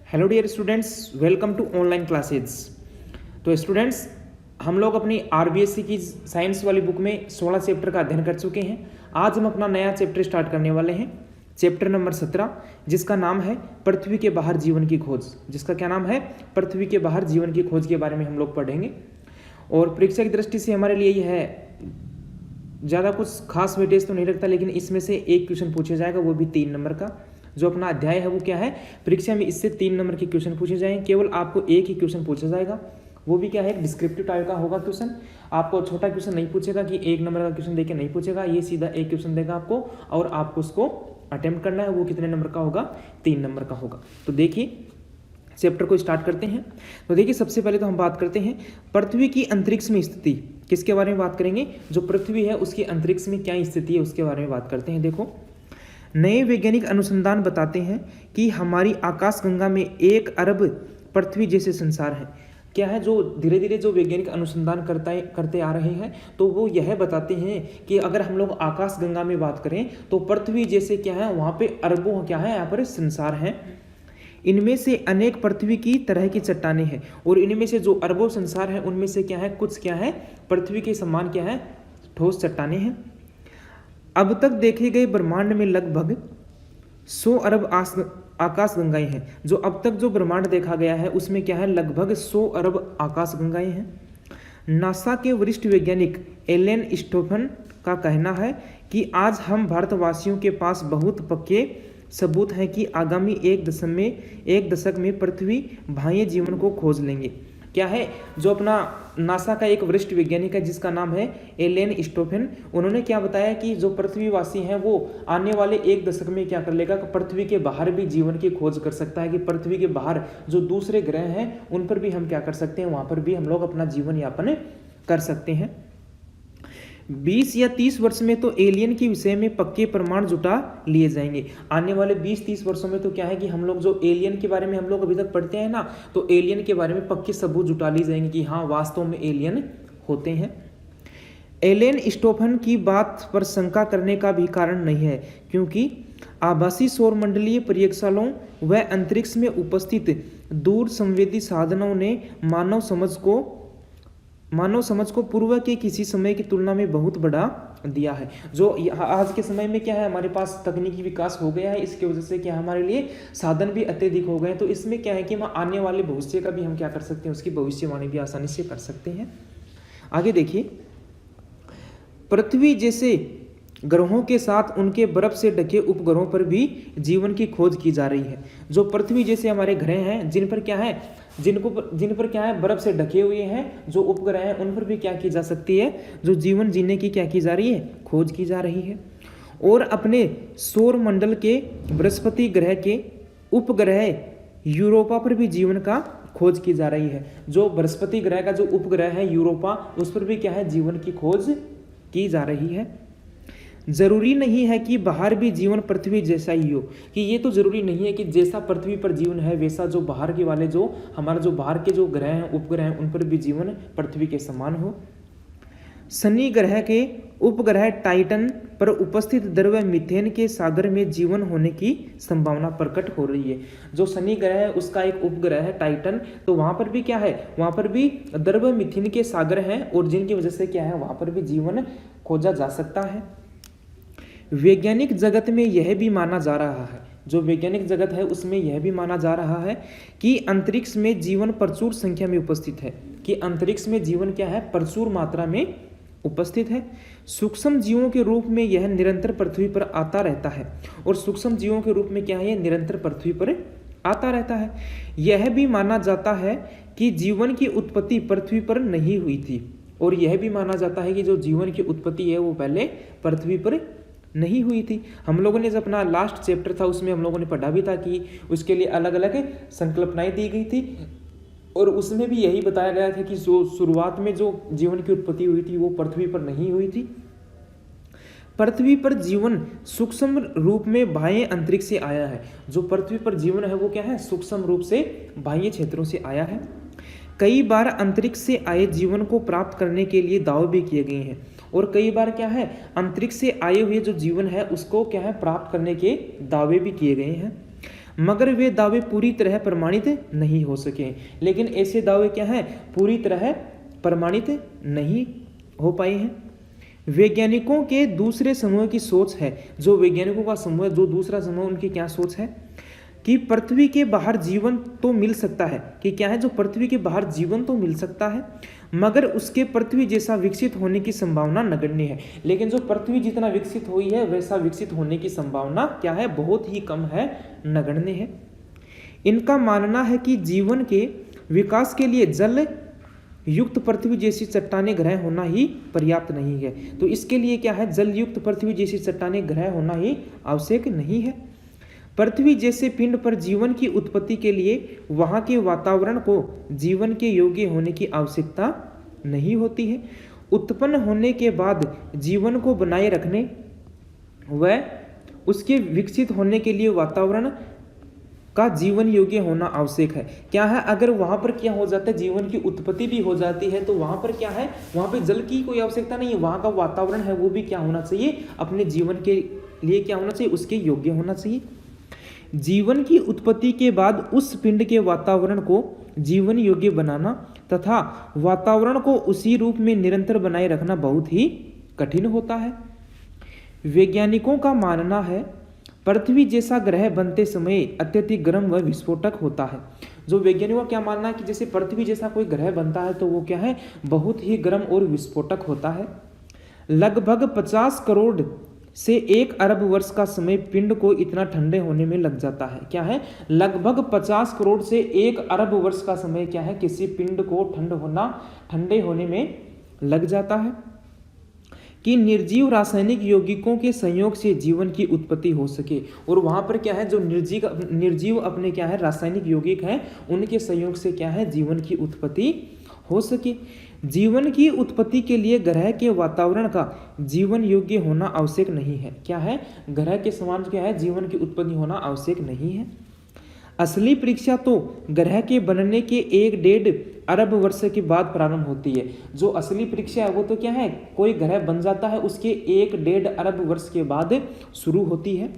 Hello dear students, welcome to online classes. तो students, हम लोग अपनी आरबीएससी की साइंस वाली बुक में 16 चैप्टर का अध्ययन कर चुके हैं। आज हम अपना नया चैप्टर स्टार्ट करने वाले हैं, चैप्टर नंबर 17, जिसका नाम है पृथ्वी के बाहर जीवन की खोज। जिसका क्या नाम है? पृथ्वी के बाहर जीवन की खोज के बारे में हम लोग पढ़ेंगे। और परीक्षा की दृष्टि से हमारे लिए यह है ज़्यादा कुछ खास वेटेज तो नहीं रखता, लेकिन इसमें से एक क्वेश्चन पूछा जाएगा, वो भी 3 नंबर का। जो अपना अध्याय है वो क्या है, परीक्षा में इससे 3 नंबर के क्वेश्चन पूछे जाएंगे। केवल आपको एक ही क्वेश्चन पूछा जाएगा, वो भी क्या है, डिस्क्रिप्टिव टाइप का होगा क्वेश्चन। आपको छोटा क्वेश्चन नहीं पूछेगा कि 1 नंबर का क्वेश्चन देके नहीं पूछेगा, ये सीधा एक क्वेश्चन देगा आपको और आपको उसको अटेम्प्ट करना है। वो कितने नंबर का होगा? 3 नंबर का होगा। तो देखिए चैप्टर को स्टार्ट करते हैं। तो देखिए सबसे पहले तो हम बात करते हैं पृथ्वी की अंतरिक्ष में स्थिति। किसके बारे में बात करेंगे? जो पृथ्वी है उसकी अंतरिक्ष में क्या स्थिति है उसके बारे में बात करते हैं। देखो, नए वैज्ञानिक अनुसंधान बताते हैं कि हमारी आकाशगंगा में 1 अरब पृथ्वी जैसे संसार हैं। क्या है, जो धीरे धीरे जो वैज्ञानिक अनुसंधान करते आ रहे हैं, तो वो यह बताते हैं कि अगर हम लोग आकाशगंगा में बात करें तो पृथ्वी जैसे क्या है, वहाँ पे अरबों क्या है, यहाँ पर संसार हैं। इनमें से अनेक पृथ्वी की तरह की चट्टानें हैं, और इनमें से जो अरबों संसार है उनमें से क्या है, कुछ क्या है, पृथ्वी के समान क्या है, ठोस चट्टानें हैं। अब तक देखे गए ब्रह्मांड में लगभग 100 अरब आकाशगंगाएं हैं। जो अब तक जो ब्रह्मांड देखा गया है उसमें क्या है, लगभग 100 अरब आकाशगंगाएं हैं। नासा के वरिष्ठ वैज्ञानिक एलन स्टोफन का कहना है कि आज हम भारतवासियों के पास बहुत पक्के सबूत हैं कि आगामी एक दशक में पृथ्वी बाह्य जीवन को खोज लेंगे। क्या है, जो अपना नासा का एक वरिष्ठ वैज्ञानिक है जिसका नाम है एलेन स्टोफेन, उन्होंने क्या बताया कि जो पृथ्वीवासी हैं वो आने वाले 1 दशक में क्या कर लेगा, पृथ्वी के बाहर भी जीवन की खोज कर सकता है। कि पृथ्वी के बाहर जो दूसरे ग्रह हैं उन पर भी हम क्या कर सकते हैं, वहां पर भी हम लोग अपना जीवन यापन कर सकते हैं। 20 या 30 वर्ष में तो एलियन के विषय में पक्के प्रमाण जुटा लिए जाएंगे। आने वाले 20-30 वर्षों में तो क्या है कि हम लोग जो एलियन के बारे में हम लोग अभी तक पढ़ते हैं ना, तो एलियन के बारे में पक्के सबूत जुटा लिए जाएंगे कि हाँ वास्तव में एलियन होते हैं। एलेन स्टोफन की बात पर शंका करने का भी कारण नहीं है, क्योंकि आभासी सौरमंडलीय प्रयोगशालाओं व अंतरिक्ष में उपस्थित दूर संवेदी साधनों ने मानव समझ को पूर्व के किसी समय की तुलना में बहुत बढ़ा दिया है। जो आज के समय में क्या है, हमारे पास तकनीकी विकास हो गया है, इसकी वजह से क्या हमारे लिए साधन भी अत्यधिक हो गए हैं। तो इसमें क्या है कि हम आने वाले भविष्य का भी हम क्या कर सकते हैं, उसकी भविष्यवाणी भी आसानी से कर सकते हैं। आगे देखिए, पृथ्वी जैसे ग्रहों के साथ उनके बर्फ से ढके उपग्रहों पर भी जीवन की खोज की जा रही है। जो पृथ्वी जैसे हमारे ग्रह हैं जिन पर क्या है, जिन पर क्या है, बर्फ से ढके हुए हैं जो उपग्रह हैं, उन पर भी क्या की जा सकती है, जो जीवन जीने की क्या की जा रही है, खोज की जा रही है। और अपने सौर मंडल के बृहस्पति ग्रह के उपग्रह यूरोपा पर भी जीवन का खोज की जा रही है। जो बृहस्पति ग्रह का जो उपग्रह है यूरोपा, उस पर भी क्या है, जीवन की खोज की जा रही है। जरूरी नहीं है कि बाहर भी जीवन पृथ्वी जैसा ही हो, कि ये तो जरूरी नहीं है कि जैसा पृथ्वी पर जीवन है वैसा जो बाहर के वाले जो हमारे जो बाहर के जो ग्रह हैं, उपग्रह हैं, उन पर भी जीवन पृथ्वी के समान हो। शनि ग्रह के उपग्रह टाइटन पर उपस्थित द्रव मीथेन के सागर में जीवन होने की संभावना प्रकट हो रही है। जो शनि ग्रह है उसका एक उपग्रह है टाइटन, तो वहां पर भी क्या है, वहां पर भी द्रव मीथेन के सागर हैं, और जिनकी वजह से क्या है, वहां पर भी जीवन खोजा जा सकता है। वैज्ञानिक जगत में यह भी माना जा रहा है, जो वैज्ञानिक जगत है उसमें यह भी माना जा रहा है कि अंतरिक्ष में जीवन प्रचुर संख्या में उपस्थित है। कि अंतरिक्ष में जीवन क्या है, प्रचुर मात्रा में उपस्थित है। सूक्ष्म जीवों के रूप में यह निरंतर पृथ्वी पर आता रहता है, और सूक्ष्म जीवों के रूप में क्या है, यह निरंतर पृथ्वी पर आता रहता है। यह भी माना जाता है कि जीवन की उत्पत्ति पृथ्वी पर नहीं हुई थी, और यह भी माना जाता है कि जो जीवन की उत्पत्ति है वो पहले पृथ्वी पर नहीं हुई थी। हम लोगों ने जब अपना लास्ट चैप्टर था उसमें हम लोगों ने पढ़ा भी था कि उसके लिए अलग अलग संकल्पनाएं दी गई थी, और उसमें भी यही बताया गया था कि जो शुरुआत में जो जीवन की उत्पत्ति हुई थी वो पृथ्वी पर नहीं हुई थी। पृथ्वी पर जीवन सूक्ष्म रूप में बाह्य अंतरिक्ष से आया है। जो पृथ्वी पर जीवन है वो क्या है, सूक्ष्म रूप से बाह्य क्षेत्रों से आया है। कई बार अंतरिक्ष से आए जीवन को प्राप्त करने के लिए दावे भी किए गए हैं, और कई बार क्या है, अंतरिक्ष से आए हुए जो जीवन है उसको क्या है, प्राप्त करने के दावे भी किए गए हैं। मगर वे दावे पूरी तरह प्रमाणित नहीं हो सके। लेकिन ऐसे दावे क्या हैं, पूरी तरह प्रमाणित नहीं हो पाए हैं। वैज्ञानिकों के दूसरे समूह की सोच है, जो वैज्ञानिकों का समूह, जो दूसरा समूह, उनकी क्या सोच है कि पृथ्वी के बाहर जीवन तो मिल सकता है, कि क्या है, जो पृथ्वी के बाहर जीवन तो मिल सकता है, मगर उसके पृथ्वी जैसा विकसित होने की संभावना नगण्य है। लेकिन जो पृथ्वी जितना विकसित हुई है वैसा विकसित होने की संभावना क्या है, बहुत ही कम है, नगण्य है। इनका मानना है कि जीवन के विकास के लिए जल युक्त पृथ्वी जैसी चट्टानें ग्रह होना ही पर्याप्त नहीं है। तो इसके लिए क्या है, जल युक्त पृथ्वी जैसी चट्टानें ग्रह होना ही आवश्यक नहीं है। पृथ्वी जैसे पिंड पर जीवन की उत्पत्ति के लिए वहां के वातावरण को जीवन के योग्य होने की आवश्यकता नहीं होती है। उत्पन्न होने के बाद जीवन को बनाए रखने व उसके विकसित होने के लिए वातावरण का जीवन योग्य होना आवश्यक है। क्या है, अगर वहां पर क्या हो जाता है, जीवन की उत्पत्ति भी हो जाती है, तो वहां पर क्या है, वहां पर जल की कोई आवश्यकता नहीं है। वहां का वातावरण है वो भी क्या होना चाहिए, अपने जीवन के लिए क्या होना चाहिए, उसके योग्य होना चाहिए। जीवन की उत्पत्ति के बाद उस पिंड के वातावरण को जीवन योग्य बनाना तथा वातावरण को उसी रूप में निरंतर बनाए रखना बहुत ही कठिन होता है। वैज्ञानिकों का मानना है पृथ्वी जैसा ग्रह बनते समय अत्यधिक गर्म व विस्फोटक होता है। जो वैज्ञानिकों का क्या मानना है कि जैसे पृथ्वी जैसा कोई ग्रह बनता है तो वो क्या है, बहुत ही गर्म और विस्फोटक होता है। लगभग 50 करोड़ से 1 अरब वर्ष का समय पिंड को इतना ठंडे होने में लग जाता है। क्या है, लगभग 50 करोड़ से 1 अरब वर्ष का समय क्या है, किसी पिंड को ठंडे होने में लग जाता है कि निर्जीव रासायनिक यौगिकों के संयोग से जीवन की उत्पत्ति हो सके। और वहां पर क्या है, जो निर्जीव अपने क्या है रासायनिक यौगिक हैं, उनके संयोग से क्या है, जीवन की उत्पत्ति हो सके। जीवन की उत्पत्ति के लिए ग्रह के वातावरण का जीवन योग्य होना आवश्यक नहीं है। क्या है, ग्रह के समान क्या है, जीवन की उत्पत्ति होना आवश्यक नहीं है। असली परीक्षा तो ग्रह के बनने के 1-1.5 अरब वर्ष के बाद प्रारंभ होती है। जो असली परीक्षा है वो तो क्या है, कोई ग्रह बन जाता है उसके 1-1.5 अरब वर्ष के बाद शुरू होती है।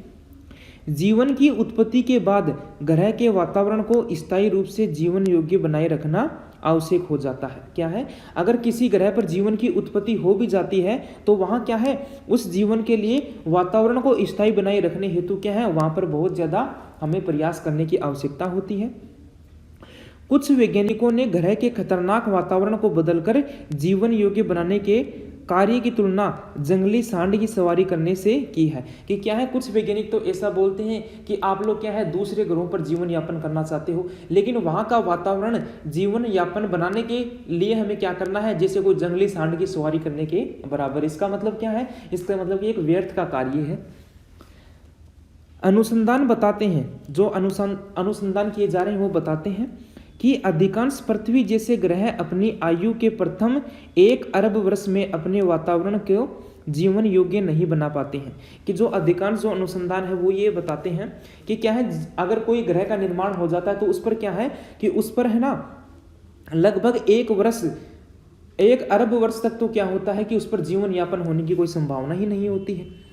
जीवन की उत्पत्ति के बाद ग्रह के वातावरण को स्थायी रूप से जीवन योग्य बनाए रखना आवश्यक हो जाता है। क्या है, अगर किसी ग्रह पर जीवन की उत्पत्ति हो भी जाती है तो वहां क्या है, उस जीवन के लिए वातावरण को स्थायी बनाए रखने हेतु क्या है, वहां पर बहुत ज्यादा हमें प्रयास करने की आवश्यकता होती है। कुछ वैज्ञानिकों ने ग्रह के खतरनाक वातावरण को बदलकर जीवन योग्य बनाने के कार्य की तुलना जंगली सांड की सवारी करने से की है। कि क्या है, कुछ वैज्ञानिक तो ऐसा बोलते हैं कि आप लोग क्या है, दूसरे ग्रहों पर जीवन यापन करना चाहते हो, लेकिन वहां का वातावरण जीवन यापन बनाने के लिए हमें क्या करना है, जैसे कोई जंगली सांड की सवारी करने के बराबर। इसका मतलब क्या है, इसका मतलब एक व्यर्थ का कार्य है। अनुसंधान बताते हैं, जो अनुसंधान किए जा रहे हैं वो बताते हैं कि अधिकांश पृथ्वी जैसे ग्रह अपनी आयु के प्रथम 1 अरब वर्ष में अपने वातावरण को जीवन योग्य नहीं बना पाते हैं। कि जो अधिकांश जो अनुसंधान है वो ये बताते हैं कि क्या है, अगर कोई ग्रह का निर्माण हो जाता है तो उस पर क्या है कि उस पर है ना लगभग 1 अरब वर्ष तक तो क्या होता है कि उस पर जीवन यापन होने की कोई संभावना ही नहीं होती है।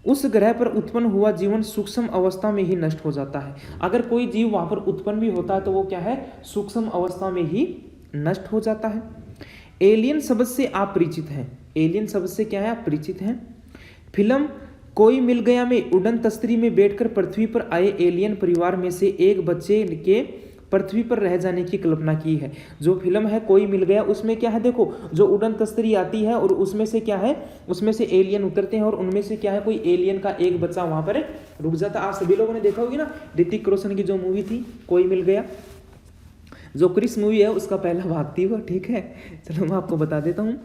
उस ग्रह पर उत्पन्न हुआ जीवन सूक्ष्म अवस्था में ही नष्ट हो जाता है। अगर कोई जीव वहां पर उत्पन्न भी होता है तो वो क्या है, सूक्ष्म अवस्था में ही नष्ट हो जाता है। एलियन शब्द से आप परिचित हैं। एलियन शब्द से क्या है, आप परिचित हैं। फिल्म कोई मिल गया में उड़न तस्तरी में बैठकर पृथ्वी पर आए एलियन परिवार में से एक बच्चे के पृथ्वी पर रह जाने की कल्पना की है। जो फिल्म है कोई मिल गया, उसमें क्या है, देखो जो उड़न तस्तरी आती है और उसमें से क्या है, उसमें से एलियन उतरते हैं और उनमें से क्या है, कोई एलियन का एक बच्चा वहां पर रुक जाता है। आप सभी लोगों ने देखा होगी ना, ऋतिक रोशन की जो मूवी थी कोई मिल गया, जो क्रिस मूवी है उसका पहला भाग थी वो। ठीक है, चलो मैं आपको बता देता हूँ।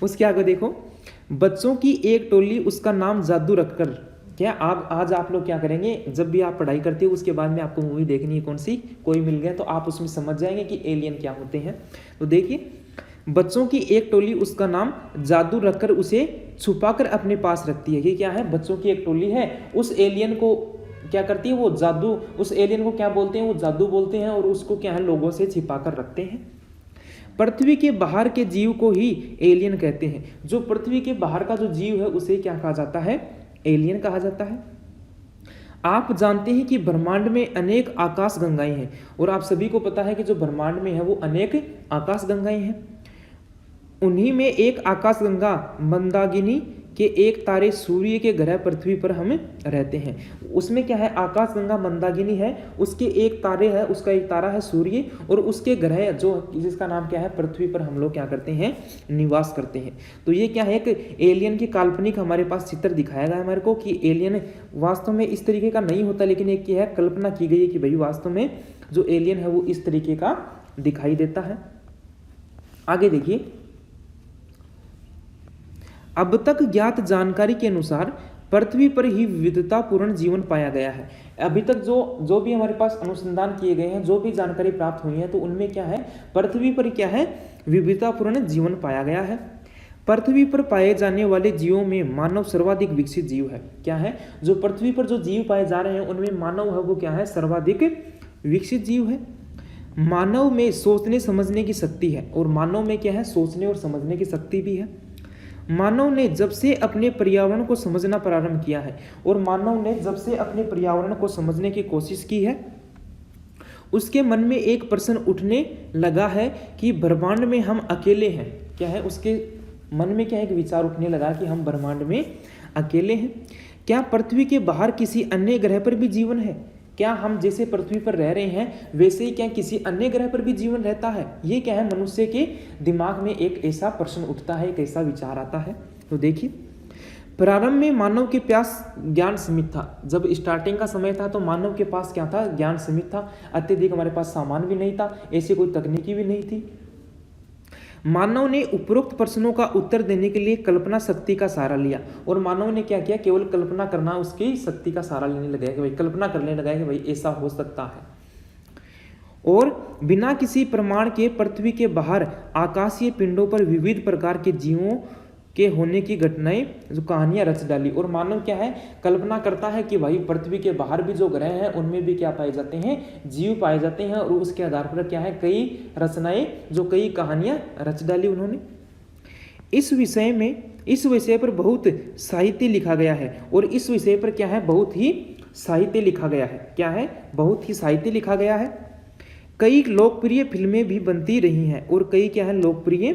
उसके आगे देखो, बच्चों की एक टोली उसका नाम जादू रखकर, क्या आज आप लोग क्या करेंगे, जब भी आप पढ़ाई करते हो उसके बाद में आपको मूवी देखनी है कौन सी, कोई मिल गया, तो आप उसमें समझ जाएंगे कि एलियन क्या होते हैं। तो देखिए, बच्चों की एक टोली उसका नाम जादू रखकर उसे छुपाकर अपने पास रखती है। कि क्या है, बच्चों की एक टोली है, उस एलियन को क्या करती है, वो जादू, उस एलियन को क्या बोलते हैं, वो जादू बोलते हैं, और उसको क्या है, लोगों से छिपा कर रखते हैं। पृथ्वी के बाहर के जीव को ही एलियन कहते हैं। जो पृथ्वी के बाहर का जो जीव है उसे क्या कहा जाता है, एलियन कहा जाता है। आप जानते हैं कि ब्रह्मांड में अनेक आकाश गंगाएं हैं, और आप सभी को पता है कि जो ब्रह्मांड में है वो अनेक आकाश गंगाएं हैं। उन्हीं में एक आकाश गंगा मंदाकिनी के एक तारे सूर्य के ग्रह पृथ्वी पर हम रहते हैं। उसमें क्या है, आकाश गंगा मंदाकिनी है, उसके एक तारे है, उसका एक तारा है सूर्य, और उसके ग्रह जो जिसका नाम क्या है पृथ्वी पर हम लोग क्या करते हैं, निवास करते हैं। तो ये क्या है, एक एलियन की काल्पनिक हमारे पास चित्र दिखाया गया है हमारे को कि एलियन वास्तव में इस तरीके का नहीं होता, लेकिन एक क्या है कल्पना की गई है कि भाई वास्तव में जो एलियन है वो इस तरीके का दिखाई देता है। आगे देखिए, अब तक ज्ञात जानकारी के अनुसार पृथ्वी पर ही विविधतापूर्ण जीवन पाया गया है। अभी तक जो भी हमारे पास अनुसंधान किए गए हैं, जो भी जानकारी प्राप्त हुई है, तो उनमें क्या है, पृथ्वी पर क्या है, विविधतापूर्ण जीवन पाया गया है। पृथ्वी पर पाए जाने वाले जीवों में मानव सर्वाधिक विकसित जीव है। क्या है, जो पृथ्वी पर जो जीव पाए जा रहे हैं उनमें मानव है वो क्या है, सर्वाधिक विकसित जीव है। मानव में सोचने समझने की शक्ति है, और मानव में क्या है, सोचने और समझने की शक्ति भी है। मानव ने जब से अपने पर्यावरण को समझना प्रारंभ किया है, और मानव ने जब से अपने पर्यावरण को समझने की कोशिश की है, उसके मन में एक प्रश्न उठने लगा है कि ब्रह्मांड में हम अकेले हैं। क्या है, उसके मन में क्या है, एक विचार उठने लगा कि हम ब्रह्मांड में अकेले हैं। क्या पृथ्वी के बाहर किसी अन्य ग्रह पर भी जीवन है? क्या हम जैसे पृथ्वी पर रह रहे हैं वैसे ही क्या किसी अन्य ग्रह पर भी जीवन रहता है? ये क्या है, मनुष्य के दिमाग में एक ऐसा प्रश्न उठता है, एक ऐसा विचार आता है। तो देखिए, प्रारंभ में मानव के पास ज्ञान सीमित था। जब स्टार्टिंग का समय था तो मानव के पास क्या था, ज्ञान सीमित था। अत्यधिक हमारे पास सामान भी नहीं था, ऐसी कोई तकनीकी भी नहीं थी। मानव ने उपरोक्त प्रश्नों का उत्तर देने के लिए कल्पना शक्ति का सहारा लिया, और मानव ने क्या किया, केवल कल्पना करना, उसकी शक्ति का सहारा लेने लगा कि भाई कल्पना करने लगा कि भाई ऐसा हो सकता है। और बिना किसी प्रमाण के पृथ्वी के बाहर आकाशीय पिंडों पर विविध प्रकार के जीवों के होने की घटनाएं, जो कहानियां रच डाली। और मानव क्या है, कल्पना करता है कि भाई पृथ्वी के बाहर भी जो ग्रह हैं उनमें भी क्या पाए जाते हैं, जीव पाए जाते हैं, और उसके आधार पर क्या है, कई रचनाएं, जो कई कहानियां रच डाली उन्होंने। इस विषय पर बहुत साहित्य लिखा गया है, और इस विषय पर क्या है, बहुत ही साहित्य लिखा गया है। क्या है, बहुत ही साहित्य लिखा गया है। कई लोकप्रिय फिल्में भी बनती रही हैं, और कई क्या है, लोकप्रिय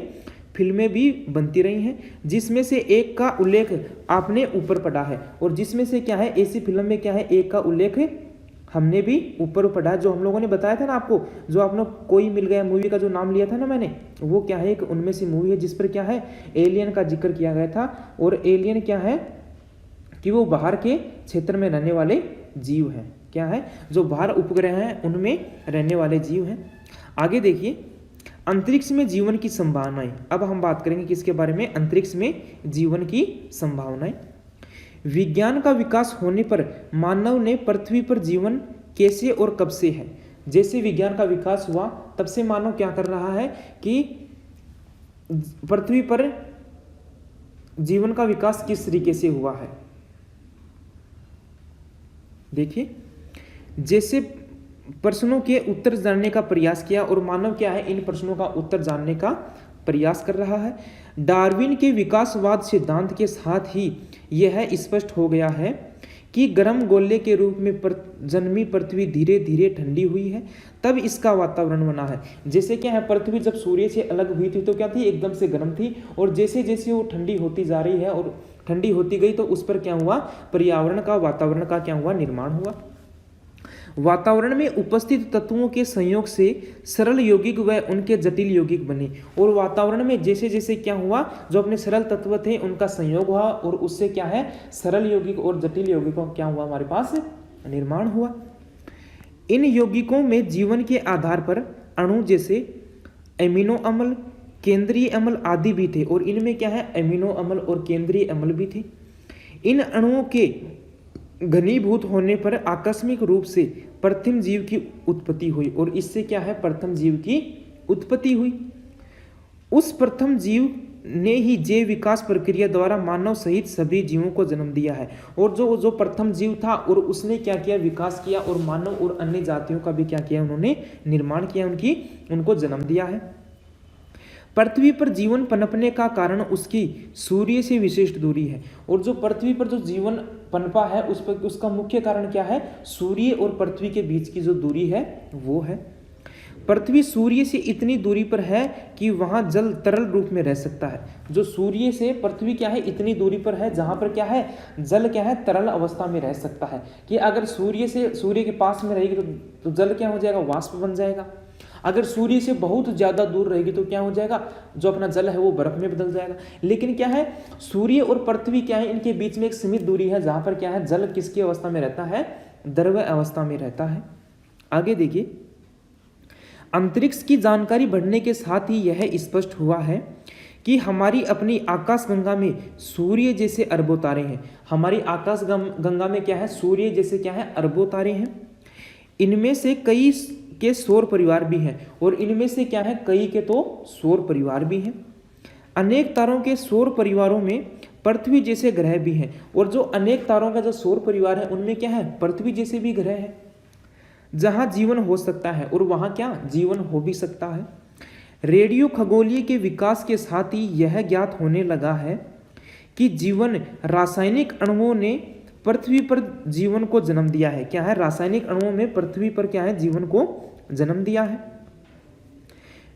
फिल्में भी बनती रही हैं, जिसमें से एक का उल्लेख आपने ऊपर पढ़ा है, और जिसमें से क्या है, ऐसी फिल्म में क्या है, एक का उल्लेख हमने भी ऊपर पढ़ा, जो हम लोगों ने बताया था ना आपको, जो आपने कोई मिल गया मूवी का जो नाम लिया था ना मैंने, वो क्या है, एक उनमें से मूवी है जिस पर क्या है, एलियन का जिक्र किया गया था। और एलियन क्या है कि वो बाहर के क्षेत्र में रहने वाले जीव हैं। क्या है, जो बाहर उपग्रह हैं उनमें रहने वाले जीव हैं। आगे देखिए, अंतरिक्ष में जीवन की संभावनाएं। अब हम बात करेंगे किसके बारे में, अंतरिक्ष में जीवन की संभावनाएं। विज्ञान का विकास होने पर मानव ने पृथ्वी पर जीवन कैसे और कब से है। जैसे विज्ञान का विकास हुआ तब से मानव क्या कर रहा है कि पृथ्वी पर जीवन का विकास किस तरीके से हुआ है। देखिए, जैसे प्रश्नों के उत्तर जानने का प्रयास किया, और मानव क्या है, इन प्रश्नों का उत्तर जानने का प्रयास कर रहा है। डार्विन के विकासवाद सिद्धांत के साथ ही यह स्पष्ट हो गया है कि गर्म गोले के रूप में जन्मी पृथ्वी धीरे धीरे ठंडी हुई है, तब इसका वातावरण बना है। जैसे क्या है, पृथ्वी जब सूर्य से अलग हुई थी तो क्या थी, एकदम से गर्म थी, और जैसे जैसे वो ठंडी होती जा रही है और ठंडी होती गई तो उस पर क्या हुआ, पर्यावरण का, वातावरण का क्या हुआ, निर्माण हुआ। वातावरण में उपस्थित तत्वों के संयोग से सरल यौगिक व उनके जटिल यौगिक बने, और वातावरण में जैसे जैसे क्या हुआ, जो अपने सरल तत्व थे उनका संयोग हुआ, और उससे क्या है, सरल यौगिक और जटिल यौगिकों क्या हुआ, हमारे पास निर्माण हुआ। इन यौगिकों में जीवन के आधार पर अणु जैसे एमिनो अम्ल, केंद्रीय अम्ल आदि भी थे, और इनमें क्या है, एमिनो अम्ल और केंद्रीय अम्ल भी थे। इन अणुओं के घनीभूत होने पर आकस्मिक रूप से प्रथम जीव की उत्पत्ति हुई, और इससे क्या है, प्रथम जीव की उत्पत्ति हुई। उस प्रथम जीव ने ही जैव विकास प्रक्रिया द्वारा मानव सहित सभी जीवों को जन्म दिया है। और जो प्रथम जीव था, और उसने क्या किया, विकास किया, और मानव और अन्य जातियों का भी क्या किया, उन्होंने निर्माण किया, उनको जन्म दिया है। पृथ्वी पर जीवन पनपने का कारण उसकी सूर्य से विशिष्ट दूरी है। और जो पृथ्वी पर जो जीवन पनपा है उस पर उसका मुख्य कारण क्या है? सूर्य और पृथ्वी के बीच की जो दूरी है वो है। पृथ्वी सूर्य से इतनी दूरी पर है कि वहां जल तरल रूप में रह सकता है। जो सूर्य से पृथ्वी क्या है, इतनी दूरी पर है जहां पर क्या है, जल क्या है, तरल अवस्था में रह सकता है। कि अगर सूर्य के पास में रहेगी तो जल क्या हो जाएगा, वाष्प बन जाएगा। अगर सूर्य से बहुत ज्यादा दूर रहेगी तो क्या हो जाएगा, जो अपना जल है वो बर्फ में बदल जाएगा। लेकिन क्या है, सूर्य और पृथ्वी क्या है, इनके बीच में एक सीमित दूरी है जहां पर क्या है, जल किसकी अवस्था में रहता है, द्रव्य अवस्था में रहता है। आगे देखिए, अंतरिक्ष की जानकारी बढ़ने के साथ ही यह स्पष्ट हुआ है कि हमारी अपनी आकाशगंगा में सूर्य जैसे अरबों तारे हैं। हमारी आकाश गंगा में क्या है, सूर्य जैसे क्या है, अरबों तारे हैं। इनमें से कई के सौर परिवार भी हैं, और इनमें से क्या है, कई के तो सौर परिवार भी हैं। अनेक तारों के सौर परिवारों में पृथ्वी जैसे ग्रह भी हैं, और जो अनेक तारों का जो सौर परिवार है उनमें क्या है, पृथ्वी जैसे भी ग्रह है जहां जीवन हो सकता है, और वहां क्या जीवन हो भी सकता है। रेडियो खगोलीय के विकास के साथ ही यह ज्ञात होने लगा है कि जीवन रासायनिक अणुओं ने पृथ्वी पर जीवन को जन्म दिया है। क्या है, रासायनिक अणुओं में पृथ्वी पर क्या है, जीवन को जन्म दिया है।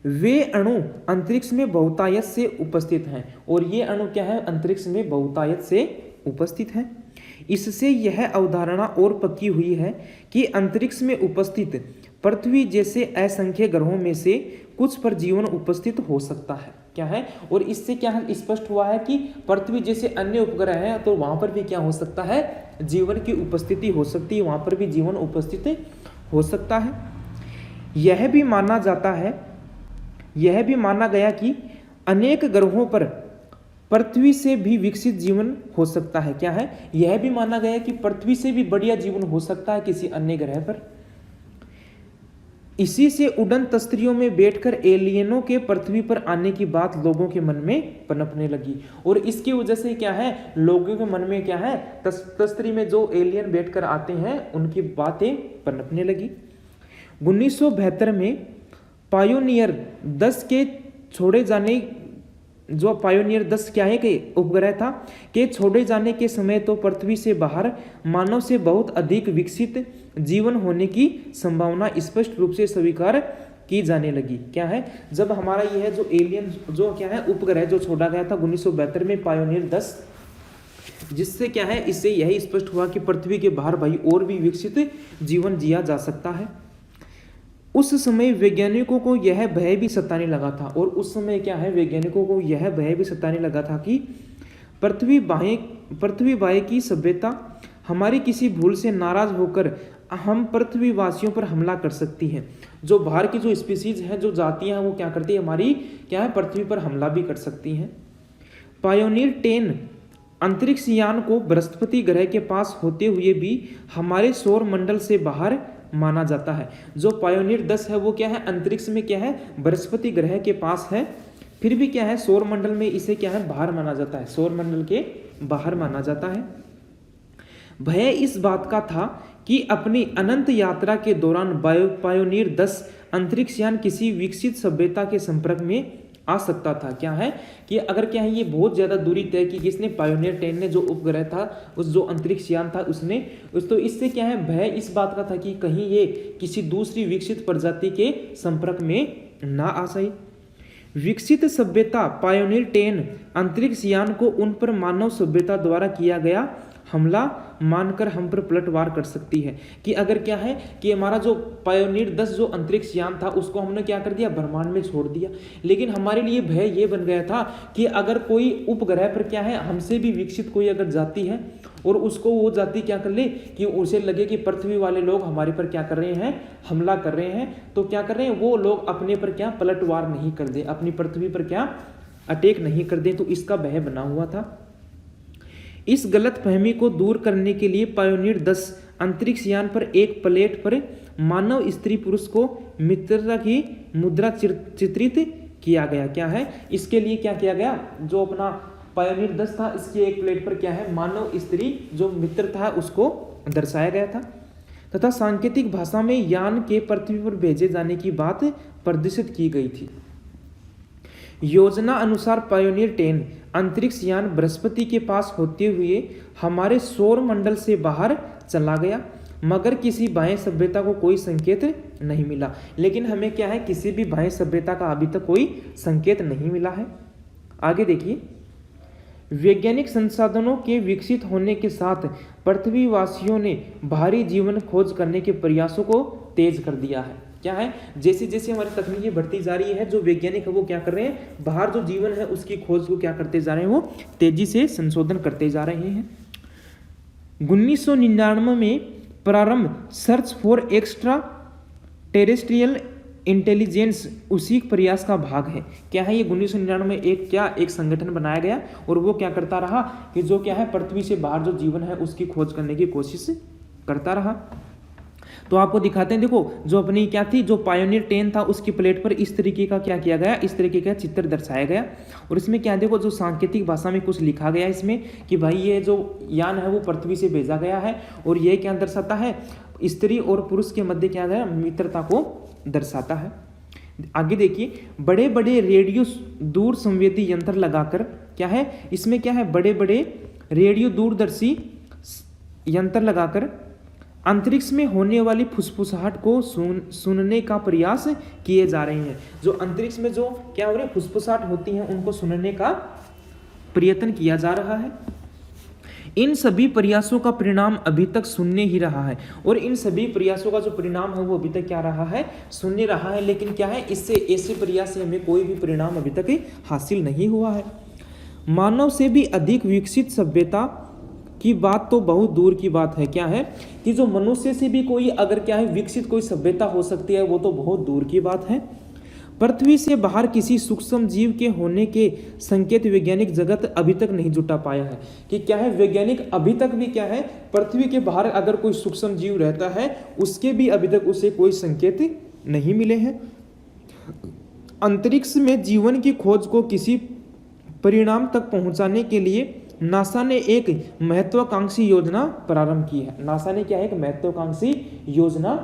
वे अणु अंतरिक्ष में बहुतायत से उपस्थित हैं, और ये अणु क्या है, अंतरिक्ष में बहुतायत से उपस्थित हैं। इससे यह अवधारणा और पक्की हुई है कि अंतरिक्ष में उपस्थित पृथ्वी जैसे असंख्य ग्रहों में से कुछ पर जीवन उपस्थित हो सकता है। क्या है, और इससे क्या है, स्पष्ट हुआ है कि पृथ्वी जैसे अन्य उपग्रह हैं तो वहां पर भी क्या हो सकता है, जीवन की उपस्थिति हो सकती है, वहां पर भी जीवन उपस्थित हो सकता है। यह भी माना गया कि अनेक ग्रहों पर पृथ्वी से भी विकसित जीवन हो सकता है। क्या है, यह भी माना गया कि पृथ्वी से भी बढ़िया जीवन हो सकता है किसी अन्य ग्रह पर। इसी से उड़न तस्त्रियों में बैठकर एलियनों के पृथ्वी पर आने की बात लोगों के मन में पनपने लगी, और इसकी वजह से क्या है, लोगों के मन में क्या है, तस्त्री में जो एलियन बैठकर आते हैं उनकी बातें पनपने लगी। 1972 में पायोनियर 10 के छोड़े जाने, जो पायोनियर 10 क्या है कि उपग्रह था, के छोड़े जाने के समय तो पृथ्वी से बाहर मानव से बहुत अधिक विकसित जीवन होने की संभावना स्पष्ट रूप से स्वीकार की जाने लगी। क्या है, जब हमारा यह जो एलियन जो क्या है उपग्रह जो छोड़ा गया था 1972 में पायोनियर 10, जिससे क्या है, इससे यही स्पष्ट हुआ कि पृथ्वी के बाहर भाई और भी विकसित जीवन जिया जा सकता है। उस समय वैज्ञानिकों को यह भय भी सताने लगा था, और उस समय क्या है, वैज्ञानिकों को यह भय भी सताने लगा था कि पृथ्वी बाह्य की सभ्यता हमारी किसी भूल से नाराज होकर हम पृथ्वीवासियों पर हमला कर सकती है। जो बाहर की जो स्पीसीज हैं, जो जातियां हैं, वो क्या करती है, हमारी क्या है, पृथ्वी पर हमला भी कर सकती हैं। पायोनियर 10 अंतरिक्ष यान को बृहस्पति ग्रह के पास होते हुए भी हमारे सौर मंडल से बाहर माना जाता है। जो पायोनियर 10 है वो क्या है, अंतरिक्ष में क्या है, बृहस्पति ग्रह के पास है, फिर भी क्या है, सौर मंडल में इसे क्या है, बाहर माना जाता है, सौर मंडल के बाहर माना जाता है। भय इस बात का था कि अपनी अनंत यात्रा के दौरान पायोनियर 10 अंतरिक्ष यान किसी विकसित सभ्यता के संपर्क में आ सकता था। क्या है कि अगर क्या है, ये बहुत ज़्यादा दूरी तय की किसने, पायोनियर 10 ने, जो उपग्रह था, उस जो अंतरिक्ष यान था उसने, तो इससे क्या है, भय इस बात का था कि कहीं ये किसी दूसरी विकसित प्रजाति के संपर्क में ना आ सके। विकसित सभ्यता पायोनियर 10 अंतरिक्ष यान को उन पर मानव सभ्यता द्वारा किया गया हमला मानकर हम पर पलटवार कर सकती है। कि अगर क्या है कि हमारा जो पायोनियर 10 जो अंतरिक्ष यान था उसको हमने क्या कर दिया, ब्रह्मांड में छोड़ दिया, लेकिन हमारे लिए भय ये बन गया था कि अगर कोई उपग्रह पर क्या है, हमसे भी विकसित कोई अगर जाति है और उसको वो जाति क्या कर ले कि उसे लगे कि पृथ्वी वाले लोग हमारे पर क्या कर रहे हैं, हमला कर रहे हैं, तो क्या कर रहे हैं, वो लोग अपने पर क्या पलटवार नहीं कर दे, अपनी पृथ्वी पर क्या अटैक नहीं कर दे, तो इसका भय बना हुआ था। इस गलत फहमी को दूर करने के लिए पायोनियर 10 अंतरिक्ष यान पर एक प्लेट पर मानव स्त्री पुरुष को मित्रता की मुद्रा चित्रित किया गया। क्या है, इसके लिए क्या किया गया, जो अपना पायोनियर 10 था इसकी एक प्लेट पर क्या है, मानव स्त्री जो मित्र था उसको दर्शाया गया था, तथा सांकेतिक भाषा में यान के पृथ्वी पर भेजे जाने की बात प्रदर्शित की गई थी। योजना अनुसार पायोनियर 10 अंतरिक्ष यान बृहस्पति के पास होते हुए हमारे सौर मंडल से बाहर चला गया, मगर किसी बाह्य सभ्यता को कोई संकेत नहीं मिला। लेकिन हमें क्या है, किसी भी बाह्य सभ्यता का अभी तक कोई संकेत नहीं मिला है। आगे देखिए, वैज्ञानिक संसाधनों के विकसित होने के साथ पृथ्वीवासियों ने बाहरी जीवन खोज करने के प्रयासों को तेज कर दिया है। क्या है, जैसे जैसे हमारी तकनीकी बढ़ती जा रही है, जो वैज्ञानिक है वो क्या कर रहे हैं, बाहर जो जीवन है उसकी खोज को क्या करते जा रहे हैं, वो तेजी से संशोधन करते जा रहे हैं। 1999 में प्रारंभ search for extra terrestrial intelligence उसी प्रयास का भाग है। क्या है ये 1999 में एक संगठन बनाया गया और वो क्या करता रहा कि जो क्या है पृथ्वी से बाहर जो जीवन है उसकी खोज करने की कोशिश करता रहा। तो आपको दिखाते हैं, देखो जो अपनी क्या थी, जो पायोनियर 10 था उसकी प्लेट पर इस तरीके का क्या किया गया, इस तरीके का चित्र दर्शाया गया। और इसमें क्या देखो, जो सांकेतिक भाषा में कुछ लिखा गया इसमें कि भाई ये जो यान है वो पृथ्वी से भेजा गया है, और ये क्या दर्शाता है, स्त्री और पुरुष के मध्य क्या है, मित्रता को दर्शाता है। आगे देखिए, बड़े बड़े रेडियो दूर संवेदी यंत्र लगाकर क्या है, इसमें क्या है, बड़े बड़े रेडियो दूरदर्शी यंत्र लगाकर अंतरिक्ष में होने वाली फुसफुसाहट को सुनने का प्रयास किए जा रहे हैं। जो अंतरिक्ष में जो क्या हो रहा है, फुसफुसाहट होती है उनको सुनने का प्रयत्न किया जा रहा है। इन सभी प्रयासों का परिणाम अभी तक शून्य ही रहा है, और इन सभी प्रयासों का जो परिणाम है वो अभी तक क्या रहा है, शून्य रहा है। लेकिन क्या है, इससे ऐसे प्रयास से हमें कोई भी परिणाम अभी तक हासिल नहीं हुआ है। मानव से भी अधिक विकसित सभ्यता की बात तो बहुत दूर की बात है। क्या है कि जो मनुष्य से भी कोई अगर क्या है विकसित कोई सभ्यता हो सकती है, वो तो बहुत दूर की बात है। पृथ्वी से बाहर किसी सूक्ष्म जीव के होने के संकेत वैज्ञानिक जगत अभी तक नहीं जुटा पाया है। कि क्या है, वैज्ञानिक अभी तक भी क्या है, पृथ्वी के बाहर अगर कोई सूक्ष्म जीव रहता है उसके भी अभी तक उसे कोई संकेत नहीं मिले हैं। अंतरिक्ष में जीवन की खोज को किसी परिणाम तक पहुंचाने के लिए नासा ने एक महत्वाकांक्षी योजना प्रारंभ की है। नासा ने क्या है, एक महत्वाकांक्षी योजना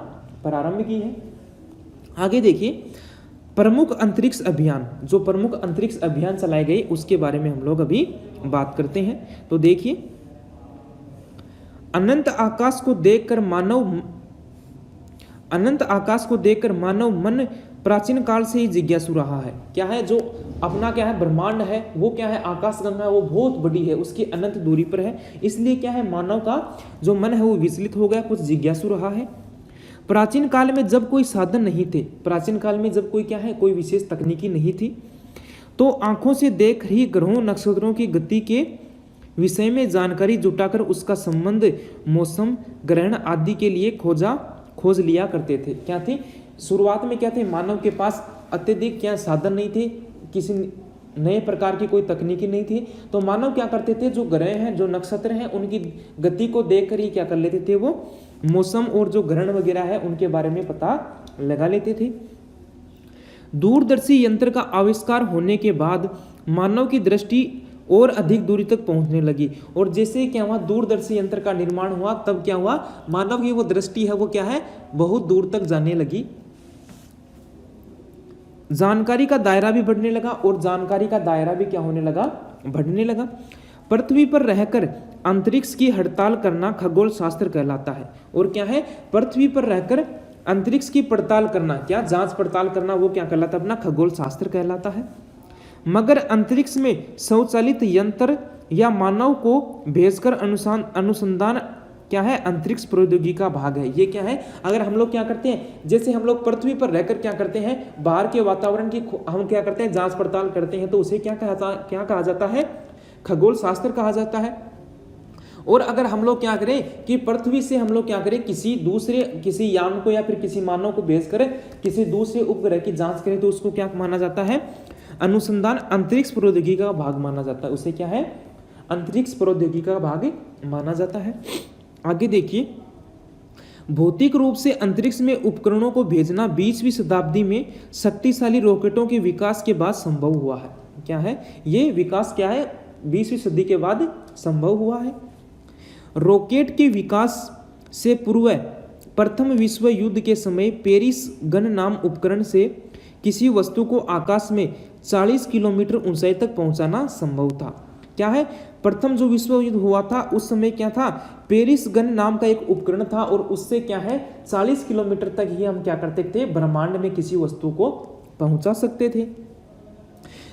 प्रारंभ की है। आगे देखिए, प्रमुख अंतरिक्ष अभियान, जो प्रमुख अंतरिक्ष अभियान चलाए गए उसके बारे में हम लोग अभी बात करते हैं। तो देखिए, अनंत आकाश को देखकर मानव मन प्राचीन काल से ही जिज्ञासु रहा है। क्या है, जो अपना क्या है ब्रह्मांड है वो क्या है, आकाशगंगा वो बहुत बड़ी है, उसकी अनंत दूरी पर है, इसलिए क्या है मानव का जो मन है वो विचलित हो गया, कुछ जिज्ञासु रहा है। प्राचीन काल में जब कोई साधन नहीं थे, प्राचीन काल में जब कोई क्या है, कोई विशेष तकनीकी नहीं थी, तो आंखों से देख ही ग्रहों नक्षत्रों की गति के विषय में जानकारी जुटाकर उसका संबंध मौसम ग्रहण आदि के लिए खोज लिया करते थे। क्या थे, शुरुआत में क्या थे, मानव के पास अत्यधिक क्या साधन नहीं थे, किसी नए प्रकार की कोई तकनीकी नहीं थी, तो मानव क्या करते थे, जो ग्रह हैं जो नक्षत्र हैं उनकी गति को देखकर ही क्या कर लेते थे, वो मौसम और जो ग्रहण वगैरह है उनके बारे में पता लगा लेते थे। दूरदर्शी यंत्र का आविष्कार होने के बाद मानव की दृष्टि और अधिक दूरी तक पहुंचने लगी, और जैसे क्या हुआ, दूरदर्शी यंत्र का निर्माण हुआ, तब क्या हुआ, मानव की वो दृष्टि है वो क्या है, बहुत दूर तक जाने लगी। जानकारी का दायरा भी बढ़ने लगा, और जानकारी का दायरा भी क्या होने लगा, बढ़ने लगा। पृथ्वी पर रहकर अंतरिक्ष की हड़ताल करना खगोल शास्त्र कहलाता है। और क्या है, पृथ्वी पर रहकर अंतरिक्ष की पड़ताल करना, क्या जांच पड़ताल करना, वो क्या कहलाता है, अपना खगोल शास्त्र कहलाता है। मगर अंतरिक्ष में स्वचालित यंत्र या मानव को भेजकर अनुसंधान क्या है, अंतरिक्ष प्रौद्योगिकी का भाग है। ये क्या है, अगर हम लोग क्या करते हैं, जैसे हम लोग पृथ्वी पर रहकर क्या करते हैं, बाहर के वातावरण की हम क्या करते हैं, जांच पड़ताल करते हैं, तो उसे क्या कहा जाता है, खगोल शास्त्र कहा जाता है। और अगर हम लोग क्या करें कि पृथ्वी से हम लोग क्या करें, किसी यान को या फिर किसी मानव को भेजकर किसी दूसरे उपग्रह की जांच करें, तो उसको क्या माना जाता है, अनुसंधान अंतरिक्ष प्रौद्योगिकी का भाग माना जाता है। उसे क्या है, अंतरिक्ष प्रौद्योगिकी का भाग माना जाता है। आगे देखिए, भौतिक रूप से अंतरिक्ष में उपकरणों को भेजना 20वीं शताब्दी में शक्तिशाली रॉकेटों के विकास के बाद संभव हुआ है। क्या है, ये विकास क्या है, 20वीं सदी के बाद संभव हुआ है। रॉकेट के विकास से पूर्व प्रथम विश्व युद्ध के समय पेरिस गन नाम उपकरण से किसी वस्तु को आकाश में 40 किलोमीटर ऊंचाई तक पहुंचाना संभव था। क्या है, प्रथम जो विश्व युद्ध हुआ था उस समय क्या था, पेरिस गन नाम का एक उपकरण था और उससे क्या है 40 किलोमीटर तक ही हम क्या करते थे, ब्रह्मांड में किसी वस्तु को पहुंचा सकते थे।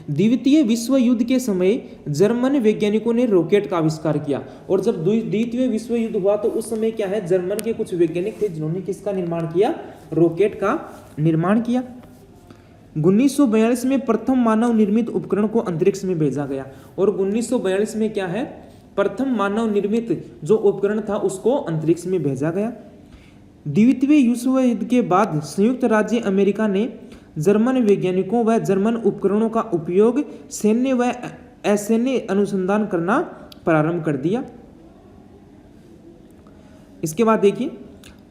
द्वितीय विश्व युद्ध के समय जर्मन वैज्ञानिकों ने रॉकेट का आविष्कार किया, और जब द्वितीय विश्व युद्ध हुआ तो उस समय क्या है, जर्मन के कुछ वैज्ञानिक थे जिन्होंने किसका निर्माण किया, रॉकेट का निर्माण किया। 1942 में प्रथम मानव निर्मित उपकरण को अंतरिक्ष में भेजा गया, और 1942 में क्या है, प्रथम मानव निर्मित जो उपकरण था उसको अंतरिक्ष में भेजा गया। द्वितीय विश्व युद्ध के बाद संयुक्त राज्य अमेरिका ने जर्मन वैज्ञानिकों व जर्मन उपकरणों का उपयोग सैन्य व असैन्य अनुसंधान करना प्रारंभ कर दिया। इसके बाद देखिए,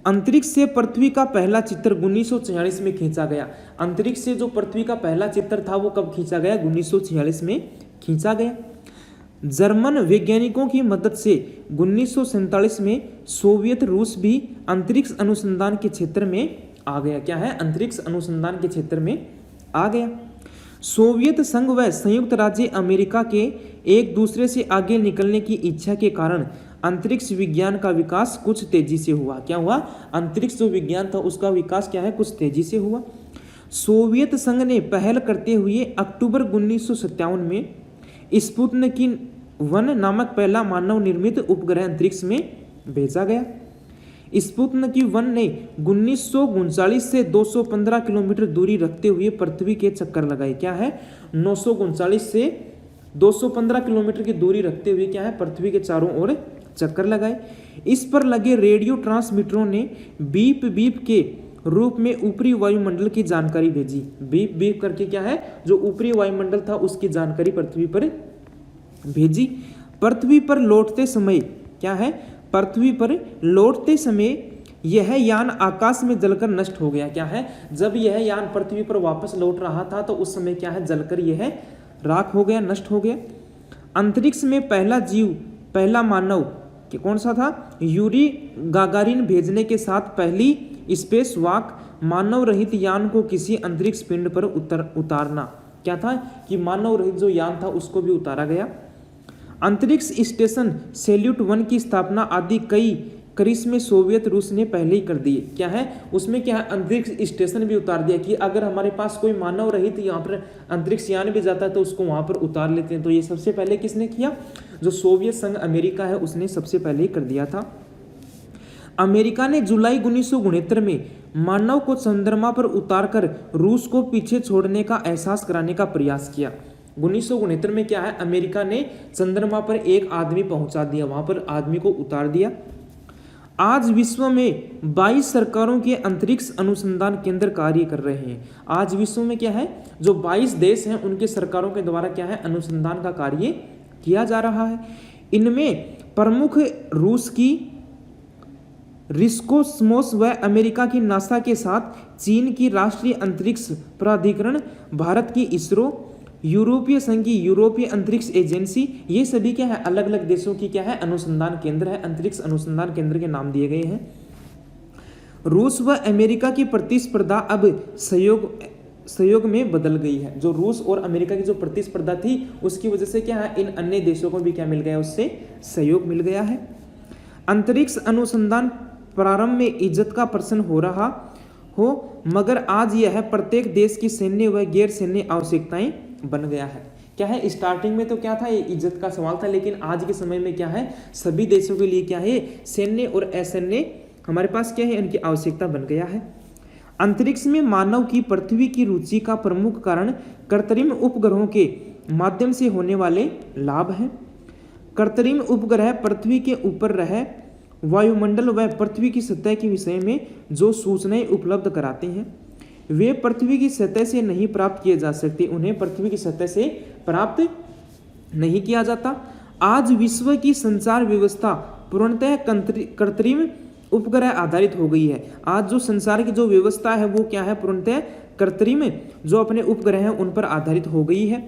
अंतरिक्ष से पृथ्वी का पहला चित्र 1946 में खींचा गया। अंतरिक्ष से जो पृथ्वी का पहला चित्र था वो कब खींचा गया, 1946 में खींचा गया। जर्मन वैज्ञानिकों की मदद से 1947 में सोवियत रूस भी अंतरिक्ष अनुसंधान के क्षेत्र में आ गया। क्या है, अंतरिक्ष अनुसंधान के क्षेत्र में आ गया। सोवियत संघ व संयुक्त राज्य अमेरिका के एक दूसरे से आगे निकलने की इच्छा के कारण अंतरिक्ष विज्ञान का विकास कुछ तेजी से हुआ। क्या हुआ, अंतरिक्ष जो विज्ञान था उसका विकास क्या है, कुछ तेजी से हुआ। सोवियत संघ ने पहल करते हुए अक्टूबर 1957 में स्पुतनिक 1 नामक पहला मानव निर्मित उपग्रह अंतरिक्ष में भेजा गया। स्पुतनिक 1 ने 1939 से 215 किलोमीटर दूरी रखते हुए पृथ्वी के चक्कर लगाए। क्या है, 939 से 215 किलोमीटर की दूरी रखते हुए क्या है, पृथ्वी के चारों ओर चक्कर लगाए। इस पर लगे रेडियो ट्रांसमीटरों ने बीप बीप के रूप में ऊपरी वायुमंडल की जानकारी भेजी। बीप बीप करके क्या है, जो ऊपरी वायुमंडल था उसकी जानकारी पृथ्वी पर भेजी। पृथ्वी पर लौटते समय क्या है, पृथ्वी पर लौटते समय यह यान आकाश में जलकर नष्ट हो गया। क्या है, जब यह यान पृथ्वी पर वापस लौट रहा था तो उस समय क्या है, जलकर यह राख हो गया, नष्ट हो गया। अंतरिक्ष में पहला जीव, पहला मानव कि कौन सा था, यूरी गागारिन भेजने के साथ पहली स्पेस वॉक, मानव रहित यान को किसी अंतरिक्ष पिंड पर उतारना। क्या था कि मानव रहित जो यान था उसको भी उतारा गया। अंतरिक्ष स्टेशन सैल्यूट 1 की स्थापना आदि कई करिश्मे सोवियत रूस ने पहले ही कर दिए। क्या है, उसमें क्या है, अंतरिक्ष स्टेशन भी उतार दिया कि अगर हमारे पास कोई मानव रहित यहाँ पर अंतरिक्ष यान भी जाता है तो उसको वहाँ पर उतार लेते हैं। तो ये सबसे पहले किसने किया, जो सोवियत संघ अमेरिका है उसने सबसे पहले ही कर दिया था। अमेरिका ने जुलाई 1969 में मानव को चंद्रमा पर उतारकर रूस को पीछे छोड़ने का एहसास कराने का प्रयास किया। 1969 में क्या है, अमेरिका ने चंद्रमा पर एक आदमी पहुंचा दिया, वहां पर आदमी को उतार दिया। आज विश्व में 22 सरकारों के अंतरिक्ष अनुसंधान केंद्र कार्य कर रहे हैं। आज विश्व में क्या है, जो 22 देश हैं उनके सरकारों के द्वारा क्या है, अनुसंधान का कार्य किया जा रहा है। इनमें प्रमुख रूस की रिस्कोस्मोस व अमेरिका की नासा के साथ चीन की राष्ट्रीय अंतरिक्ष प्राधिकरण, भारत की इसरो, यूरोपीय संघ की यूरोपीय अंतरिक्ष एजेंसी, ये सभी क्या है, अलग अलग देशों की क्या है, अनुसंधान केंद्र है। अंतरिक्ष अनुसंधान केंद्र के नाम दिए गए हैं। रूस व अमेरिका की प्रतिस्पर्धा अब सहयोग में बदल गई है। जो रूस और अमेरिका की जो प्रतिस्पर्धा थी उसकी वजह से क्या है, इन अन्य देशों को भी क्या मिल गया, उससे सहयोग मिल गया है। अंतरिक्ष अनुसंधान प्रारंभ में इज्जत का प्रश्न हो रहा हो, मगर आज यह प्रत्येक देश की सैन्य व गैर सैन्य आवश्यकताएं बन गया है। क्या है, स्टार्टिंग में तो क्या था, ये इज्जत का सवाल था, लेकिन आज के समय में क्या है, सभी देशों के लिए क्या है, सैन्य और असैन्य हमारे पास क्या है, इनकी आवश्यकता बन गया है। अंतरिक्ष में मानव की पृथ्वी की रुचि का प्रमुख कारण कृत्रिम उपग्रहों के माध्यम से होने वाले लाभ हैं। कृत्रिम उपग्रह पृथ्वी के ऊपर रह वायुमंडल व पृथ्वी की सतह के विषय में जो सूचनाएं उपलब्ध कराते हैं वे पृथ्वी की सतह से नहीं प्राप्त किए जा सकते, उन्हें पृथ्वी की सतह से प्राप्त नहीं किया जाता। आज विश्व की संचार व्यवस्था पूर्णतः कृत्रिम उपग्रह आधारित हो गई है। आज जो संसार की जो व्यवस्था है वो क्या है, पूर्णतः कृत्रिम जो अपने उपग्रह हैं उन पर आधारित हो गई है।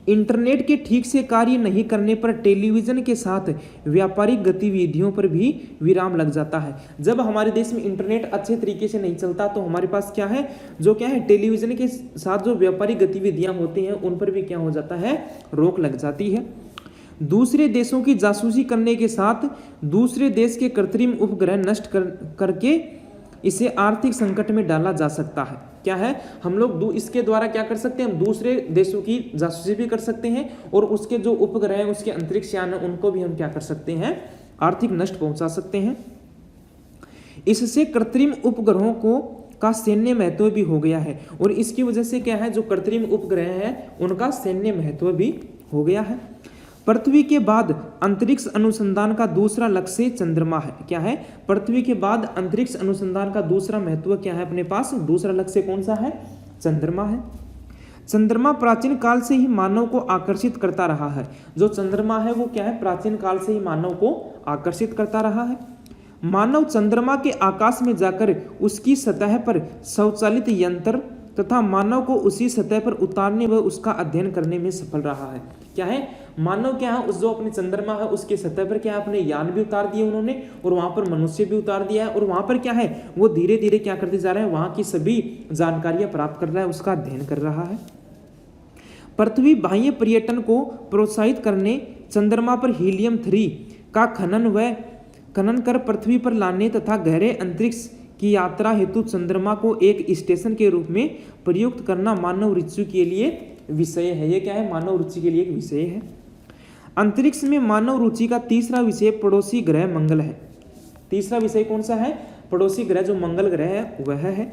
इंटरनेट के ठीक से कार्य नहीं करने पर टेलीविज़न के साथ व्यापारिक गतिविधियों पर भी विराम लग जाता है। जब हमारे देश में इंटरनेट अच्छे तरीके से नहीं चलता तो हमारे पास क्या है, टेलीविज़न के साथ जो व्यापारिक गतिविधियां होती हैं उन पर भी क्या हो जाता है, रोक लग जाती है। दूसरे देशों की जासूसी करने के साथ दूसरे देश के कृत्रिम उपग्रह नष्ट करके इसे आर्थिक संकट में डाला जा सकता है। क्या है, हम लोग इसके द्वारा क्या कर सकते हैं, हम दूसरे देशों की जासूसी भी कर सकते हैं और उसके जो उपग्रह हैं, उसके अंतरिक्ष यान है, उनको भी हम क्या कर सकते हैं, आर्थिक नष्ट पहुंचा सकते हैं। इससे कृत्रिम उपग्रहों का सैन्य महत्व भी हो गया है और इसकी वजह से क्या है, जो कृत्रिम उपग्रह हैं उनका सैन्य महत्व भी हो गया है। पृथ्वी के बाद अंतरिक्ष अनुसंधान का दूसरा लक्ष्य चंद्रमा है। क्या है, पृथ्वी के बाद अंतरिक्ष अनुसंधान का दूसरा महत्व क्या है, अपने पास दूसरा लक्ष्य कौन सा है, चंद्रमा है। चंद्रमा प्राचीन काल से ही मानव को आकर्षित करता रहा है। जो चंद्रमा है वो क्या है, प्राचीन काल से ही मानव को आकर्षित करता रहा है। मानव चंद्रमा के आकाश में जाकर उसकी सतह पर स्वचालित यंत्र तथा मानव को उसी सतह पर उतारने व उसका अध्ययन करने में सफल रहा है। क्या है, मानव क्या है, उस जो अपने चंद्रमा है उसके सतह पर क्या है, अपने यान भी उतार दिए उन्होंने और वहां पर मनुष्य भी उतार दिया है और वहां पर क्या है, वो धीरे धीरे क्या करते जा रहे हैं, वहां की सभी जानकारियां प्राप्त कर रहा है, उसका अध्ययन कर रहा है। पृथ्वी बाह्य पर्यटन को प्रोत्साहित करने चंद्रमा पर हीलियम 3 का खनन कर पृथ्वी पर लाने तथा गहरे अंतरिक्ष की यात्रा हेतु चंद्रमा को एक स्टेशन के रूप में प्रयुक्त करना मानव रुचि के लिए विषय है। ये क्या है, मानव रुचि के लिए एक विषय है। अंतरिक्ष में मानव रुचि का तीसरा विषय पड़ोसी ग्रह मंगल है। तीसरा विषय कौन सा है, पड़ोसी ग्रह जो मंगल ग्रह है वह है।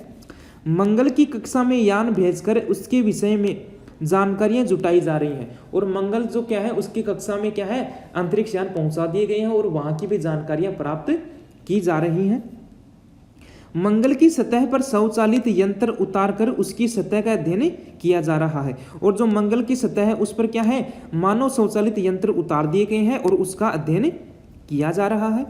मंगल की कक्षा में यान भेजकर उसके विषय में जानकारियां जुटाई जा रही हैं और मंगल जो क्या है, उसकी कक्षा में क्या है, अंतरिक्ष यान पहुंचा दिए गए हैं और वहां की भी जानकारियां प्राप्त की जा रही हैं। मंगल की सतह पर स्वचालित यंत्र उतारकर उसकी सतह का अध्ययन किया जा रहा है और जो मंगल की सतह है उस पर क्या है, मानव स्वचालित यंत्र उतार दिए गए हैं और उसका अध्ययन किया जा रहा है।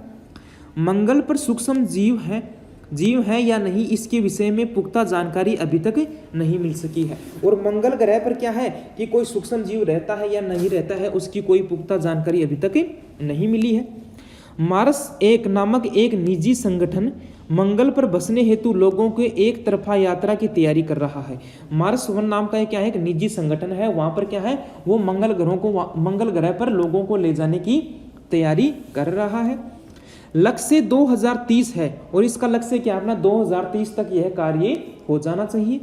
मंगल पर सूक्ष्म जीव है या नहीं, इसके विषय में पुख्ता जानकारी अभी तक नहीं मिल सकी है और मंगल ग्रह पर क्या है कि कोई सूक्ष्म जीव रहता है या नहीं रहता है, उसकी कोई पुख्ता जानकारी अभी तक नहीं मिली है। मार्स नामक एक निजी संगठन मंगल पर बसने हेतु लोगों के एक तरफा यात्रा की तैयारी कर रहा है। मार्स 1 नाम का क्या है, एक निजी संगठन है, वहां पर क्या है, वो मंगल ग्रह पर लोगों को ले जाने की तैयारी कर रहा है। लक्ष्य 2030 है और इसका लक्ष्य क्या है अपना, 2030 तक यह कार्य हो जाना चाहिए।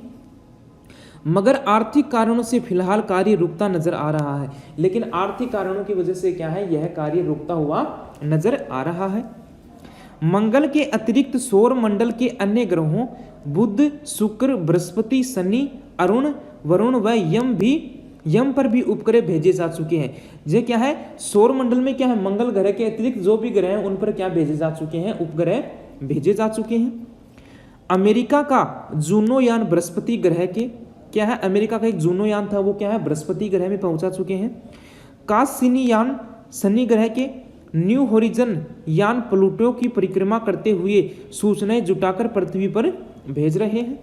मगर आर्थिक कारणों से फिलहाल कार्य रुकता नजर आ रहा है। लेकिन आर्थिक कारणों की वजह से क्या है, यह कार्य रुकता हुआ नजर आ रहा है। मंगल के अतिरिक्त सौर मंडल के अन्य ग्रहों बुध, शुक्र, बृहस्पति, शनि, अरुण, वरुण व यम पर भी उपग्रह भेजे जा चुके हैं। ये क्या है, सौर मंडल में क्या है, मंगल ग्रह के अतिरिक्त जो भी ग्रह हैं उन पर क्या भेजे जा चुके हैं, उपग्रह भेजे जा चुके हैं। अमेरिका का जूनो यान बृहस्पति ग्रह के क्या है, अमेरिका का एक जूनो यान था वो क्या है, बृहस्पति ग्रह में पहुंचा चुके हैं। कासिनी यान शनि ग्रह के, न्यू होरिजन यान प्लूटो की परिक्रमा करते हुए सूचनाएं जुटाकर पृथ्वी पर भेज रहे हैं।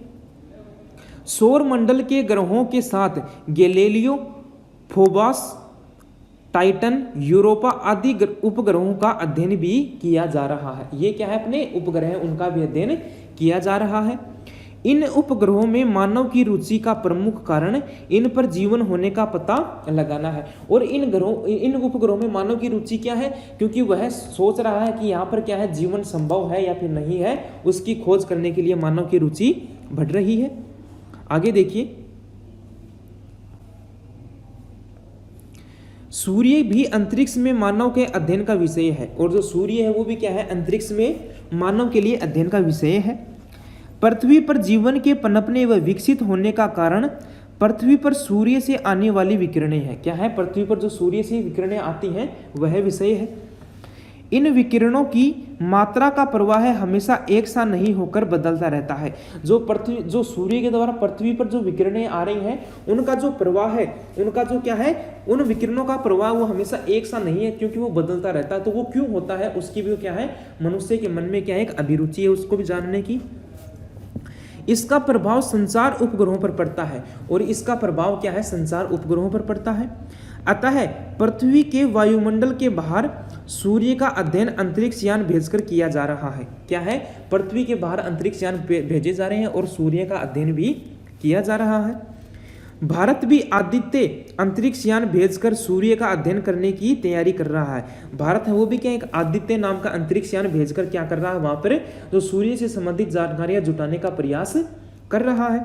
सौर मंडल के ग्रहों के साथ गैलीलियो, फोबॉस, टाइटन, यूरोपा आदि उपग्रहों का अध्ययन भी किया जा रहा है। ये क्या है, अपने उपग्रह उनका भी अध्ययन किया जा रहा है। इन उपग्रहों में मानव की रुचि का प्रमुख कारण इन पर जीवन होने का पता लगाना है और इन उपग्रहों में मानव की रुचि क्या है, क्योंकि वह सोच रहा है कि यहाँ पर क्या है, जीवन संभव है या फिर नहीं है, उसकी खोज करने के लिए मानव की रुचि बढ़ रही है। आगे देखिए, सूर्य भी अंतरिक्ष में मानव के अध्ययन का विषय है और जो सूर्य है वो भी क्या है, अंतरिक्ष में मानव के लिए अध्ययन का विषय है। पृथ्वी पर जीवन के पनपने व विकसित होने का कारण पृथ्वी पर सूर्य से आने वाली विकिरणें हैं। क्या है, पृथ्वी पर जो सूर्य से विकिरणें आती हैं वह विषय है। इन विकिरणों की मात्रा का प्रवाह हमेशा एक सा नहीं होकर बदलता रहता है। जो सूर्य के द्वारा पृथ्वी पर जो विकिरणें आ रही हैं उनका जो प्रवाह है, उनका जो क्या है, उन विकिरणों का प्रवाह वो हमेशा एक सा नहीं है, क्योंकि वो बदलता रहता है। तो वो क्यों होता है, उसकी भी क्या है, मनुष्य के मन में क्या है, एक अभिरुचि है उसको भी जानने की। इसका प्रभाव संचार उपग्रहों पर पड़ता है, और इसका प्रभाव क्या है, संचार उपग्रहों पर पड़ता है। अतः पृथ्वी के वायुमंडल के बाहर सूर्य का अध्ययन अंतरिक्ष यान भेजकर किया जा रहा है। क्या है, पृथ्वी के बाहर अंतरिक्ष यान भेजे जा रहे हैं और सूर्य का अध्ययन भी किया जा रहा है। भारत भी आदित्य अंतरिक्ष यान भेजकर सूर्य का अध्ययन करने की तैयारी कर रहा है। भारत है वो भी क्या, एक आदित्य नाम का अंतरिक्ष यान भेजकर क्या कर रहा है, वहां पर जो सूर्य से संबंधित जानकारियां जुटाने का प्रयास कर रहा है।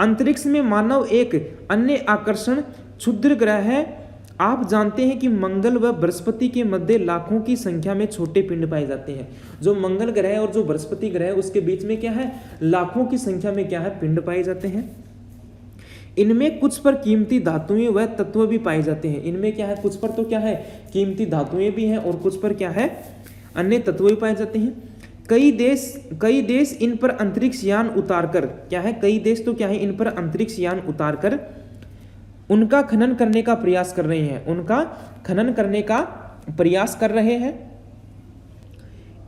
अंतरिक्ष में मानव एक अन्य आकर्षण क्षुद्र ग्रह है। आप जानते हैं कि मंगल व बृहस्पति के मध्य लाखों की संख्या में छोटे पिंड पाए जाते हैं। जो मंगल ग्रह और जो बृहस्पति ग्रह है उसके बीच में क्या है, लाखों की संख्या में क्या है, पिंड पाए जाते हैं। इनमें कुछ पर कीमती धातुएं व तत्व भी पाए जाते हैं। इनमें क्या है, कुछ पर तो क्या है, कीमती धातुएं भी हैं और कुछ पर क्या है, अन्य तत्व भी पाए जाते हैं। कई देश इन पर अंतरिक्ष यान उतारकर क्या है, कई देश तो क्या है, इन पर अंतरिक्ष यान उतारकर उनका खनन करने का प्रयास कर रहे हैं, उनका खनन करने का प्रयास कर रहे हैं।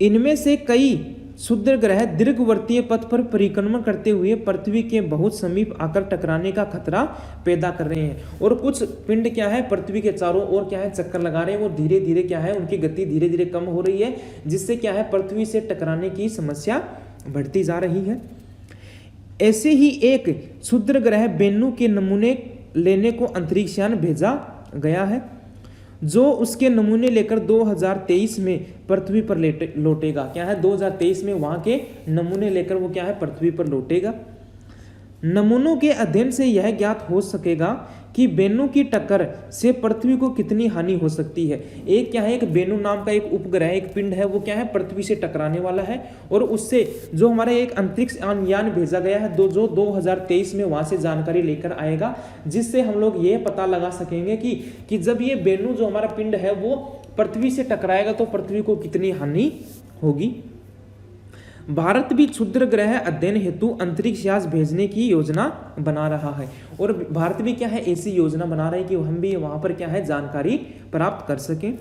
इनमें से कई क्षुद्र ग्रह दीर्घवर्तीय पथ पर परिक्रमण करते हुए पृथ्वी के बहुत समीप आकर टकराने का खतरा पैदा कर रहे हैं, और कुछ पिंड क्या है, पृथ्वी के चारों ओर क्या है, चक्कर लगा रहे हैं। वो धीरे धीरे क्या है, उनकी गति धीरे धीरे कम हो रही है, जिससे क्या है, पृथ्वी से टकराने की समस्या बढ़ती जा रही है। ऐसे ही एक क्षुद्र ग्रह बेन्नू के नमूने लेने को अंतरिक्ष यान भेजा गया है, जो उसके नमूने लेकर 2023 में पृथ्वी पर लौटेगा। क्या है, 2023 में वहां के नमूने लेकर वो क्या है, पृथ्वी पर लौटेगा। नमूनों के अध्ययन से यह ज्ञात हो सकेगा कि बेन्नू की टक्कर से पृथ्वी को कितनी हानि हो सकती है। एक क्या है, एक बेन्नू नाम का एक उपग्रह, एक पिंड है, वो क्या है, पृथ्वी से टकराने वाला है, और उससे जो हमारे एक अंतरिक्ष यान भेजा गया है जो 2023 में वहां से जानकारी लेकर आएगा, जिससे हम लोग ये पता लगा सकेंगे कि जब ये बेन्नू जो हमारा पिंड है वो पृथ्वी से टकराएगा तो पृथ्वी को कितनी हानि होगी। भारत भी क्षुद्र ग्रह अध्ययन हेतु अंतरिक्ष यान भेजने की योजना बना रहा है, और भारत भी क्या है, ऐसी योजना बना रहा है कि हम भी वहां पर क्या है, जानकारी प्राप्त कर सकें।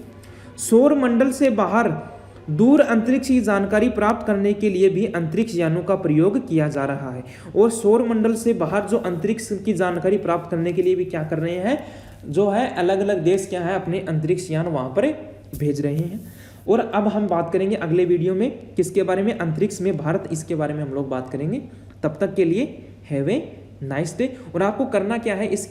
सौर मंडल से बाहर दूर अंतरिक्ष की जानकारी प्राप्त करने के लिए भी अंतरिक्ष यानों का प्रयोग किया जा रहा है, और सौर मंडल से बाहर जो अंतरिक्ष की जानकारी प्राप्त करने के लिए भी क्या कर रहे हैं, जो है अलग अलग देश क्या है, अपने अंतरिक्ष यान वहां पर भेज रहे हैं। और अब हम बात करेंगे अगले वीडियो में किसके बारे में, अंतरिक्ष में भारत, इसके बारे में हम लोग बात करेंगे। तब तक के लिए हैव ए नाइस डे। और आपको करना क्या है, इसके